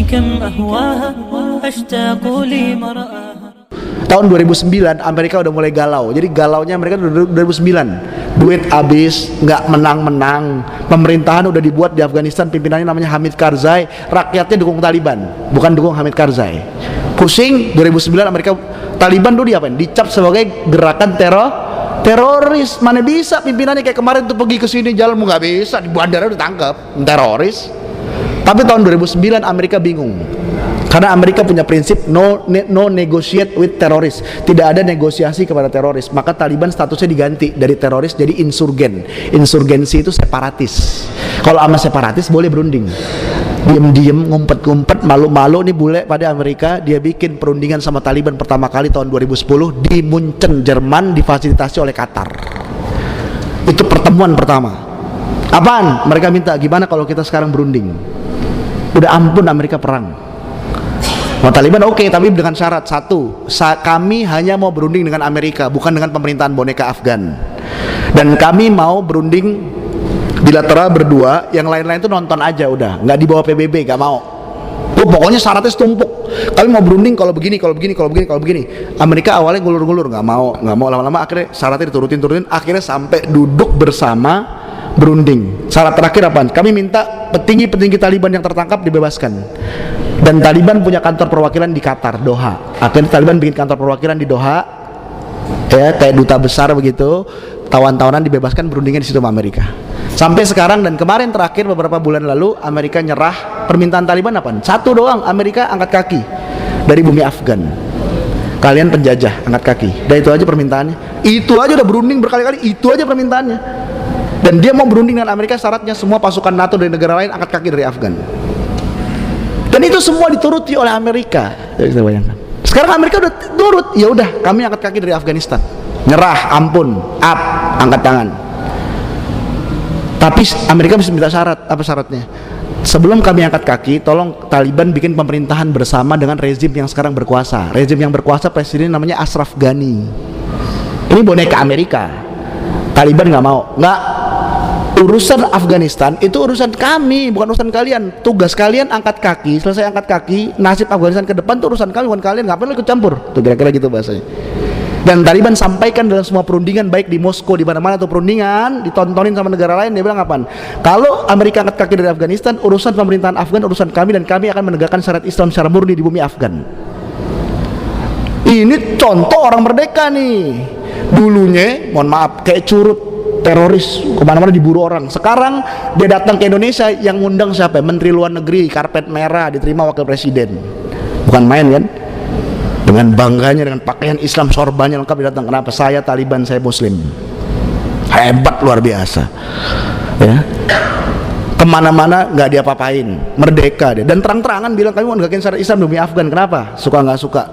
كم أهواها أشتاق لمرآها. Tahun 2009 Amerika udah mulai galau. Jadi galaunya mereka 2009. Duit habis, nggak menang-menang. Pemerintahan udah dibuat di Afghanistan, pimpinannya namanya Hamid Karzai. Rakyatnya dukung Taliban, bukan dukung Hamid Karzai. Pusing. 2009 Amerika, Taliban dulu diapain? Dicap sebagai gerakan teroris. Mana bisa pimpinannya kayak kemarin tuh pergi ke sini jalan, nggak bisa, di bandara udah tangkap teroris. Tapi tahun 2009 Amerika bingung. Karena Amerika punya prinsip no negotiate with terroris. Tidak ada negosiasi kepada teroris. Maka Taliban statusnya diganti dari teroris jadi insurgen. Insurgensi itu separatis. Kalau sama separatis boleh berunding. Diem-diem, ngumpet-ngumpet, malu-malu nih bule pada Amerika. Dia bikin perundingan sama Taliban pertama kali tahun 2010 di Munchen, Jerman, difasilitasi oleh Qatar. Itu pertemuan pertama. Apaan? Mereka minta gimana kalau kita sekarang berunding. Udah ampun Amerika perang. Mau Taliban oke, tapi dengan syarat satu, kami hanya mau berunding dengan Amerika, bukan dengan pemerintahan boneka Afgan. Dan kami mau berunding bilateral berdua, yang lain-lain itu nonton aja udah, nggak dibawa PBB, nggak mau. Pokoknya syaratnya setumpuk. Kami mau berunding kalau begini, kalau begini, kalau begini, kalau begini. Amerika awalnya ngulur-ngulur, nggak mau lama-lama akhirnya syaratnya diturutin, akhirnya sampai duduk bersama berunding. Syarat terakhir apa? Kami minta petinggi-petinggi Taliban yang tertangkap dibebaskan. Dan Taliban punya kantor perwakilan di Qatar, Doha. Akhirnya Taliban bikin kantor perwakilan di Doha, ya kayak duta besar begitu. Tawan-tawanan dibebaskan, berundingnya di situ sama Amerika. Sampai sekarang dan kemarin terakhir beberapa bulan lalu Amerika nyerah. Permintaan Taliban apa? Satu doang, Amerika angkat kaki dari bumi Afgan. Kalian penjajah, angkat kaki. Dan itu aja permintaannya. Itu aja udah berunding berkali-kali, itu aja permintaannya. Dan dia mau berunding dengan Amerika, syaratnya semua pasukan NATO dari negara lain angkat kaki dari Afgan. Dan itu semua dituruti oleh Amerika. Jadi bayangkan. Sekarang Amerika udah turut, ya udah kami angkat kaki dari Afghanistan. Nyerah, ampun, up, angkat tangan. Tapi Amerika bisa minta syarat, apa syaratnya? Sebelum kami angkat kaki, tolong Taliban bikin pemerintahan bersama dengan rezim yang sekarang berkuasa. Rezim yang berkuasa presiden namanya Ashraf Ghani. Ini boneka Amerika. Taliban nggak mau, nggak. Urusan Afghanistan itu urusan kami, bukan urusan kalian. Tugas kalian angkat kaki, selesai angkat kaki, nasib Afghanistan ke depan itu urusan kami, bukan kalian. Ngapain lo ikut campur? Tuh kira-kira gitu bahasanya. Dan Taliban sampaikan dalam semua perundingan, baik di Moskow, di mana-mana tuh perundingan ditontonin sama negara lain, dia bilang apaan? Kalau Amerika angkat kaki dari Afghanistan, urusan pemerintahan Afgan urusan kami, dan kami akan menegakkan syariat Islam secara murni di bumi Afgan. Ini contoh orang merdeka nih. Dulunya, mohon maaf, kayak curut teroris, kemana-mana diburu orang. Sekarang dia datang ke Indonesia, yang ngundang siapa? Menteri Luar Negeri, karpet merah, diterima wakil presiden. Bukan main kan? Dengan bangganya, dengan pakaian Islam sorbannya lengkap dia datang. Kenapa? Saya Taliban, saya Muslim. Hebat, luar biasa. Ya, kemana-mana nggak diapa-apain, merdeka dia. Dan terang-terangan bilang kami mau menegakkan syariat Islam demi Afgan. Kenapa? Suka nggak suka.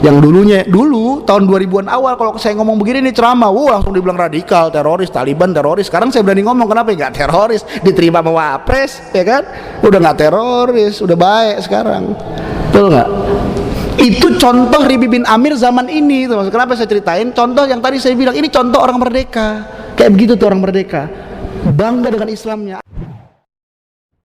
Yang dulu tahun 2000-an awal kalau saya ngomong begini nih ceramah, langsung dibilang radikal, teroris, Taliban teroris. Sekarang saya berani ngomong, kenapa? Nggak teroris, diterima sama Wapres, ya kan? Udah nggak teroris, udah baik sekarang. Betul nggak? Itu contoh Ribi bin Amir zaman ini. Kenapa saya ceritain? Contoh yang tadi saya bilang, ini contoh orang merdeka. Kayak begitu tuh orang merdeka, bangga dengan Islamnya.